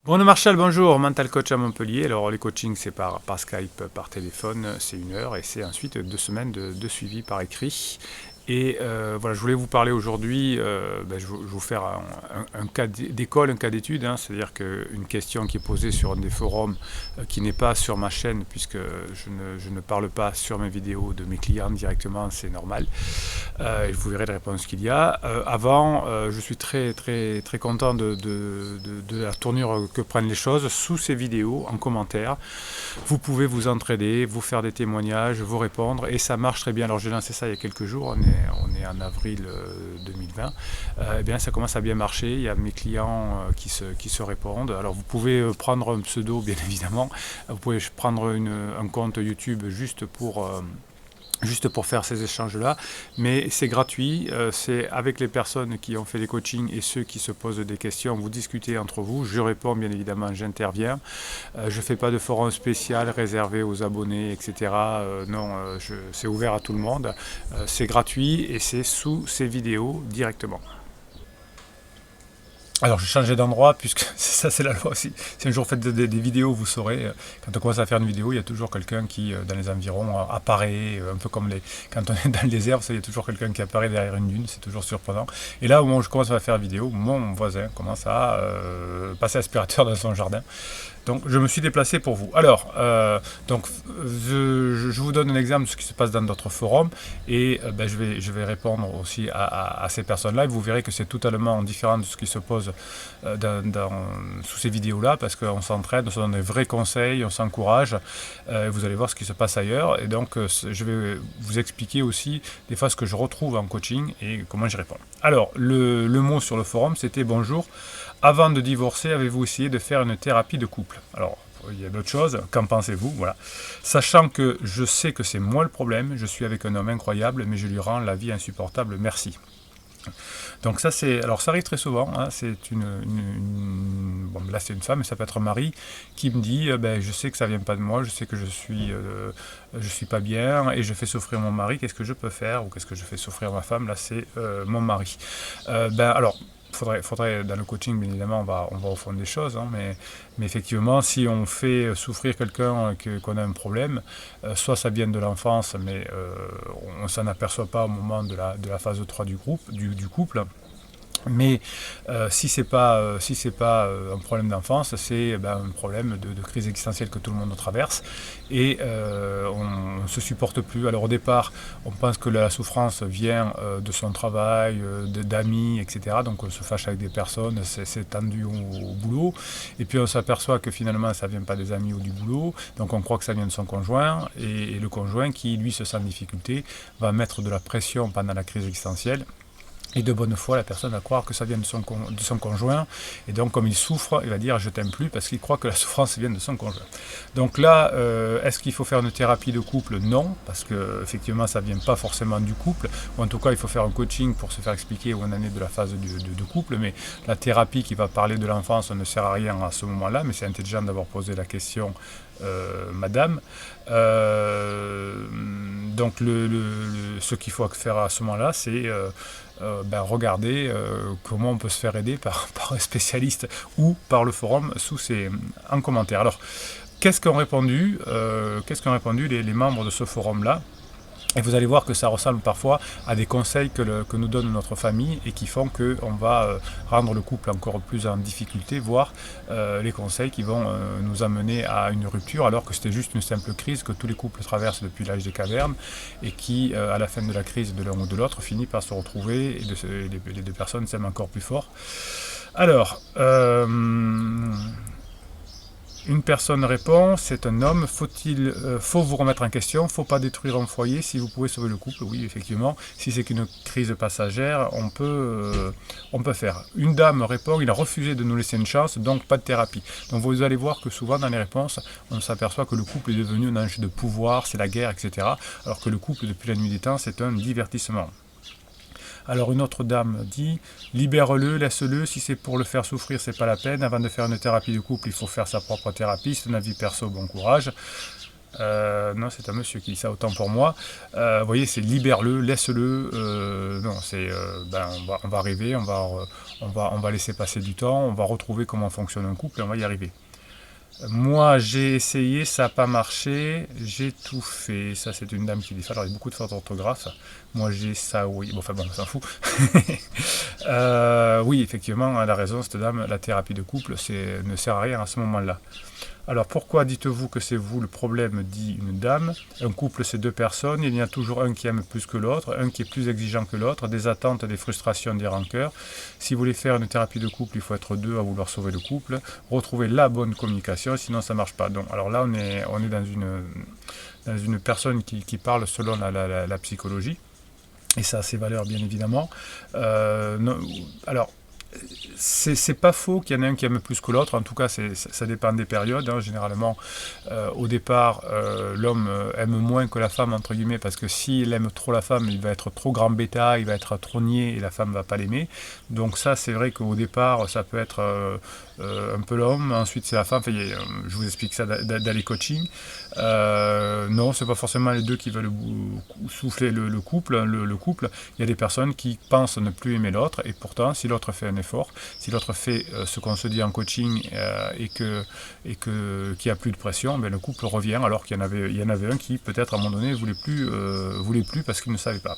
Bruno Marchal, bonjour, mental coach à Montpellier. Alors les coachings c'est par Skype, par téléphone, c'est 1 heure et c'est ensuite 2 semaines de suivi par écrit. Et voilà, je voulais vous parler aujourd'hui, je vais vous faire un cas d'école, un cas d'étude, hein, c'est-à-dire qu'une question qui est posée sur un des forums qui n'est pas sur ma chaîne, puisque je ne parle pas sur mes vidéos de mes clients directement, c'est normal. Et vous verrez les réponses qu'il y a. Avant, je suis très content de la tournure que prennent les choses sous ces vidéos, en commentaire. Vous pouvez vous entraider, vous faire des témoignages, vous répondre, et ça marche très bien. Alors j'ai lancé ça il y a quelques jours, on est en avril 2020. Eh bien, ça commence à bien marcher. Il y a mes clients qui se répondent. Alors vous pouvez prendre un pseudo, bien évidemment. Vous pouvez prendre un compte YouTube juste pour faire ces échanges-là, mais c'est gratuit, c'est avec les personnes qui ont fait les coachings et ceux qui se posent des questions, vous discutez entre vous, je réponds bien évidemment, j'interviens, je ne fais pas de forum spécial réservé aux abonnés, etc. Non, c'est ouvert à tout le monde, c'est gratuit et c'est sous ces vidéos directement. Alors j'ai changé d'endroit puisque ça c'est la loi aussi. Si un jour vous faites des vidéos, vous saurez, quand on commence à faire une vidéo, il y a toujours quelqu'un qui dans les environs apparaît, un peu comme quand on est dans le désert, il y a toujours quelqu'un qui apparaît derrière une dune, c'est toujours surprenant. Et là où je commence à faire la vidéo, mon voisin commence à passer aspirateur dans son jardin. Donc je me suis déplacé pour vous. Alors, je vous donne un exemple de ce qui se passe dans d'autres forums et je vais répondre aussi à ces personnes-là et vous verrez que c'est totalement différent de ce qui se pose sous ces vidéos-là parce qu'on s'entraide, on se donne des vrais conseils, on s'encourage. Vous allez voir ce qui se passe ailleurs et donc je vais vous expliquer aussi des fois ce que je retrouve en coaching et comment je réponds. Alors, le mot sur le forum, c'était bonjour. Avant de divorcer, avez-vous essayé de faire une thérapie de couple? Alors, il y a d'autres choses, qu'en pensez-vous? Voilà. Sachant que je sais que c'est moi le problème, je suis avec un homme incroyable, mais je lui rends la vie insupportable, merci. Donc ça c'est, alors ça arrive très souvent, hein, c'est bon, là c'est une femme, mais ça peut être un mari qui me dit, je sais que ça vient pas de moi, je sais que je suis pas bien et je fais souffrir mon mari, qu'est-ce que je peux faire ou qu'est-ce que je fais souffrir ma femme? Là c'est mon mari. Alors faudrait dans le coaching, bien évidemment, on va au fond des choses, hein, mais effectivement, si on fait souffrir quelqu'un qu'on a un problème, soit ça vient de l'enfance, mais on ne s'en aperçoit pas au moment de la phase 3 du couple. Mais si c'est pas un problème d'enfance, c'est un problème de crise existentielle que tout le monde traverse et on ne se supporte plus. Alors au départ, on pense que la souffrance vient de son travail, d'amis, etc. Donc on se fâche avec des personnes, c'est tendu au boulot. Et puis on s'aperçoit que finalement ça vient pas des amis ou du boulot. Donc on croit que ça vient de son conjoint et le conjoint qui lui se sent en difficulté va mettre de la pression pendant la crise existentielle. Et de bonne foi, la personne va croire que ça vient de son conjoint. Et donc, comme il souffre, il va dire « je t'aime plus » parce qu'il croit que la souffrance vient de son conjoint. Donc là, est-ce qu'il faut faire une thérapie de couple? Non, parce qu'effectivement, ça ne vient pas forcément du couple. Ou en tout cas, il faut faire un coaching pour se faire expliquer où on en est de la phase de couple. Mais la thérapie qui va parler de l'enfance ne sert à rien à ce moment-là. Mais c'est intelligent d'avoir posé la question, madame. Donc, ce qu'il faut faire à ce moment-là, c'est regarder comment on peut se faire aider par un spécialiste ou par le forum en commentaire. Alors, qu'est-ce qu'ont répondu les membres de ce forum-là? Et vous allez voir que ça ressemble parfois à des conseils que nous donne notre famille et qui font qu'on va rendre le couple encore plus en difficulté, voire les conseils qui vont nous amener à une rupture alors que c'était juste une simple crise que tous les couples traversent depuis l'âge des cavernes et qui, à la fin de la crise de l'un ou de l'autre, finit par se retrouver et les deux personnes s'aiment encore plus fort. Alors, une personne répond, c'est un homme, faut vous remettre en question, faut pas détruire un foyer si vous pouvez sauver le couple. Oui, effectivement, si c'est qu'une crise passagère, on peut faire. Une dame répond, il a refusé de nous laisser une chance, donc pas de thérapie. Donc vous allez voir que souvent dans les réponses, on s'aperçoit que le couple est devenu un enjeu de pouvoir, c'est la guerre, etc. Alors que le couple, depuis la nuit des temps, c'est un divertissement. Alors une autre dame dit « Libère-le, laisse-le, si c'est pour le faire souffrir, c'est pas la peine. Avant de faire une thérapie de couple, il faut faire sa propre thérapie. C'est un avis perso, bon courage. » Non, c'est un monsieur qui dit ça, autant pour moi. Vous voyez, c'est libère-le, laisse-le. Non, c'est on va arriver, on va laisser passer du temps, on va retrouver comment fonctionne un couple et on va y arriver. Moi, j'ai essayé, ça n'a pas marché, j'ai tout fait. Ça, c'est une dame qui dit ça. Alors, il y a beaucoup de fautes d'orthographe. Moi, j'ai ça, oui. Bon, enfin bon, on s'en fout. Oui, effectivement, elle a raison, cette dame. La thérapie de couple, ne sert à rien à ce moment-là. Alors pourquoi dites-vous que c'est vous le problème, dit une dame. Un couple, c'est deux personnes, il y en a toujours un qui aime plus que l'autre, un qui est plus exigeant que l'autre, des attentes, des frustrations, des rancœurs. Si vous voulez faire une thérapie de couple, il faut être deux à vouloir sauver le couple, retrouver la bonne communication, sinon ça ne marche pas. Donc, alors là, on est dans une personne qui parle selon la psychologie, et ça a ses valeurs bien évidemment. Non, alors, c'est pas faux qu'il y en a un qui aime plus que l'autre, en tout cas ça dépend des périodes, hein. Généralement au départ l'homme aime moins que la femme entre guillemets, parce que s'il aime trop la femme il va être trop grand bêta, il va être trop niais et la femme va pas l'aimer. Donc ça c'est vrai qu'au départ ça peut être un peu l'homme, ensuite c'est la femme. Enfin, je vous explique ça dans les coachings. Non, c'est pas forcément les deux qui veulent souffler le couple. Le couple, il y a des personnes qui pensent ne plus aimer l'autre, et pourtant si l'autre fait un effort, si l'autre fait ce qu'on se dit en coaching qu'il n'y a plus de pression, ben, le couple revient, alors qu'il y en avait un qui peut-être à un moment donné voulait plus parce qu'il ne savait pas.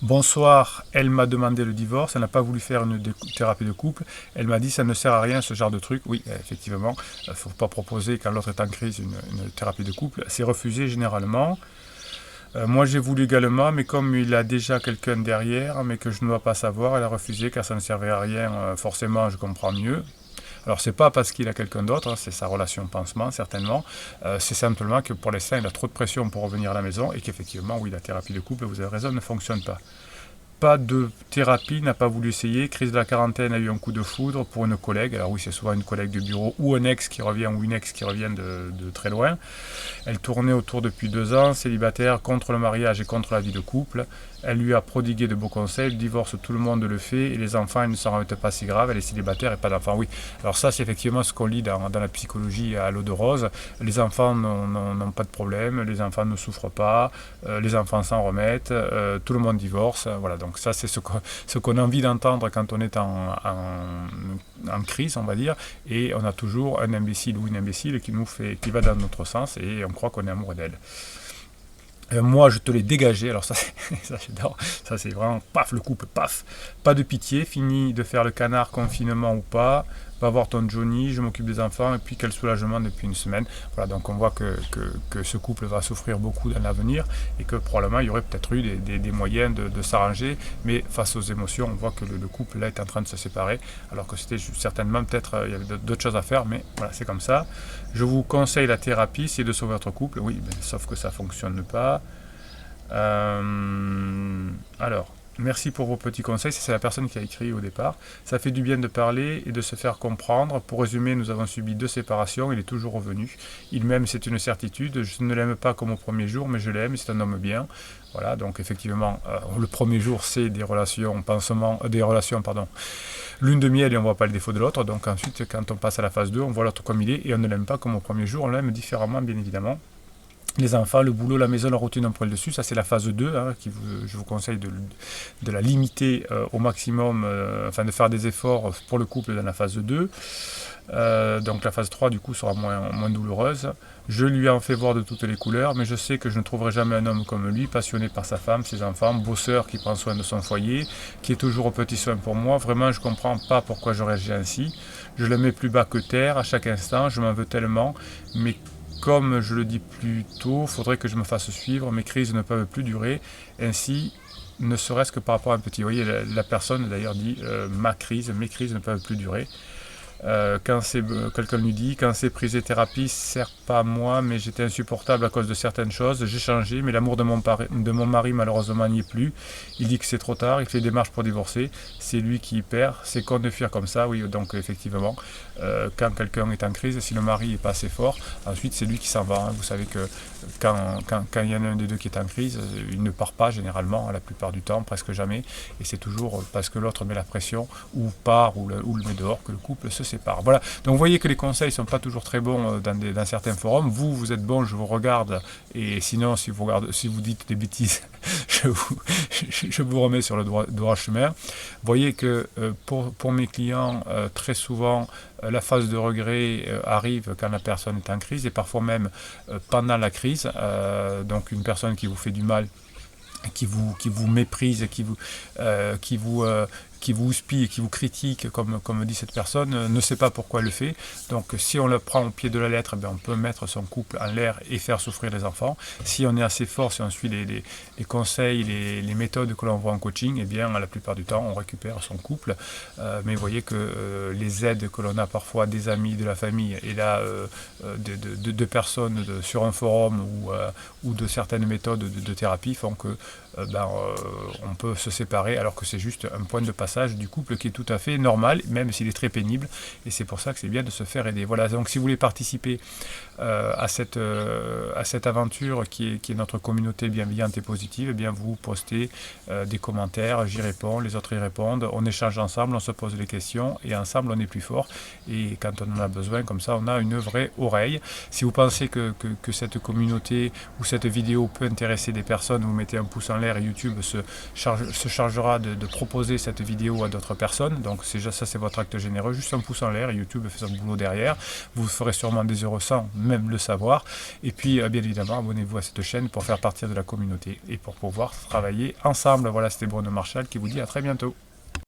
Bonsoir, elle m'a demandé le divorce, elle n'a pas voulu faire une thérapie de couple, elle m'a dit ça ne sert à rien ce genre de truc. Oui, effectivement, il ne faut pas proposer quand l'autre est en crise une thérapie de couple, c'est refusé généralement. Moi j'ai voulu également, mais comme il a déjà quelqu'un derrière, mais que je ne dois pas savoir, elle a refusé car ça ne servait à rien, forcément je comprends mieux. Alors c'est pas parce qu'il a quelqu'un d'autre, hein, c'est sa relation pansement certainement, c'est simplement que pour l'instant il a trop de pression pour revenir à la maison et qu'effectivement oui la thérapie de couple, vous avez raison, ne fonctionne pas. Pas de thérapie, n'a pas voulu essayer. Crise de la quarantaine, a eu un coup de foudre pour une collègue. Alors oui, c'est souvent une collègue de bureau ou un ex qui revient ou une ex qui revient de très loin. Elle tournait autour depuis 2 ans, célibataire, contre le mariage et contre la vie de couple. Elle lui a prodigué de beaux conseils. Le divorce, tout le monde le fait, et les enfants, ils ne s'en remettent pas si grave. Elle est célibataire et pas d'enfants. Oui, alors ça, c'est effectivement ce qu'on lit dans la psychologie à l'eau de rose. Les enfants n'ont pas de problème, les enfants ne souffrent pas, les enfants s'en remettent, tout le monde divorce. Voilà, donc ça, c'est ce qu'on a envie d'entendre quand on est en crise, on va dire, et on a toujours un imbécile ou une imbécile qui va dans notre sens, et on croit qu'on est amoureux d'elle. Moi, je te l'ai dégagé. Alors ça, ça j'adore. Ça, c'est vraiment paf, le couple, paf. Pas de pitié. Fini de faire le canard, confinement ou pas. Va voir ton Johnny, je m'occupe des enfants, et puis quel soulagement depuis une semaine. Voilà, donc on voit que ce couple va souffrir beaucoup dans l'avenir, et que probablement il y aurait peut-être eu des moyens de s'arranger, mais face aux émotions, on voit que le couple là est en train de se séparer, alors que c'était certainement peut-être, il y avait d'autres choses à faire, mais voilà, c'est comme ça. Je vous conseille la thérapie, essayez de sauver votre couple, oui, ben, sauf que ça ne fonctionne pas. Alors, merci pour vos petits conseils, c'est la personne qui a écrit au départ. Ça fait du bien de parler et de se faire comprendre. Pour résumer, nous avons subi 2 séparations, il est toujours revenu. Il m'aime, c'est une certitude. Je ne l'aime pas comme au premier jour, mais je l'aime, c'est un homme bien. Voilà, donc effectivement, le premier jour, c'est des relations, pardon, lune de miel, et on ne voit pas le défaut de l'autre. Donc ensuite, quand on passe à la phase 2, on voit l'autre comme il est, et on ne l'aime pas comme au premier jour, on l'aime différemment, bien évidemment. Les enfants, le boulot, la maison, la routine, un poil dessus, ça c'est la phase 2, hein, je vous conseille de la limiter au maximum, enfin de faire des efforts pour le couple dans la phase 2. Donc la phase 3 du coup sera moins douloureuse. Je lui en fais voir de toutes les couleurs, mais je sais que je ne trouverai jamais un homme comme lui, passionné par sa femme, ses enfants, bosseur qui prend soin de son foyer, qui est toujours au petit soin pour moi. Vraiment, je ne comprends pas pourquoi je réagis ainsi. Je le mets plus bas que terre à chaque instant, je m'en veux tellement, mais comme je le dis plus tôt, il faudrait que je me fasse suivre, mes crises ne peuvent plus durer, ainsi, ne serait-ce que par rapport à un petit. Vous voyez, la personne d'ailleurs dit mes crises ne peuvent plus durer. Quelqu'un lui dit, quand c'est prise et thérapie, sert pas à moi, mais j'étais insupportable à cause de certaines choses, j'ai changé, mais l'amour de mon mari malheureusement n'y est plus. Il dit que c'est trop tard, il fait des démarches pour divorcer, c'est lui qui y perd, c'est con de fuir comme ça. Oui, donc effectivement, quand quelqu'un est en crise, si le mari n'est pas assez fort, ensuite c'est lui qui s'en va, hein. Vous savez que quand il y en a un des deux qui est en crise, il ne part pas généralement, la plupart du temps, presque jamais, et c'est toujours parce que l'autre met la pression, ou part, ou le met dehors, que le couple se sépare. Voilà, donc vous voyez que les conseils ne sont pas toujours très bons dans certains forums. Vous êtes bon, je vous regarde, et sinon si vous dites des bêtises, je vous remets sur le droit chemin. Vous voyez que pour mes clients, très souvent, la phase de regret arrive quand la personne est en crise, et parfois même pendant la crise. Donc une personne qui vous fait du mal, qui vous méprise, qui vous houspille, qui vous critique, comme dit cette personne, ne sait pas pourquoi elle le fait. Donc si on le prend au pied de la lettre, on peut mettre son couple en l'air et faire souffrir les enfants. Si on est assez fort, si on suit les conseils, les méthodes que l'on voit en coaching, la plupart du temps, on récupère son couple. Mais vous voyez que les aides que l'on a parfois des amis, de la famille, et là, de personnes sur un forum ou de certaines méthodes de thérapie font que on peut se séparer, alors que c'est juste un point de passage du couple qui est tout à fait normal, même s'il est très pénible, et c'est pour ça que c'est bien de se faire aider. Voilà, donc si vous voulez participer à cette aventure qui est notre communauté bienveillante et positive, vous postez des commentaires, j'y réponds, les autres y répondent, on échange ensemble, on se pose les questions, et ensemble on est plus fort, et quand on en a besoin, comme ça on a une vraie oreille. Si vous pensez que cette communauté ou cette vidéo peut intéresser des personnes, vous mettez un pouce en l'air, et YouTube se chargera de proposer cette vidéo à d'autres personnes. Donc ça, c'est votre acte généreux, juste un pouce en l'air, et YouTube fait son boulot derrière. Vous ferez sûrement des euros sans même le savoir. Et puis bien évidemment, abonnez-vous à cette chaîne pour faire partie de la communauté et pour pouvoir travailler ensemble. Voilà, c'était Bruno Marchal qui vous dit à très bientôt.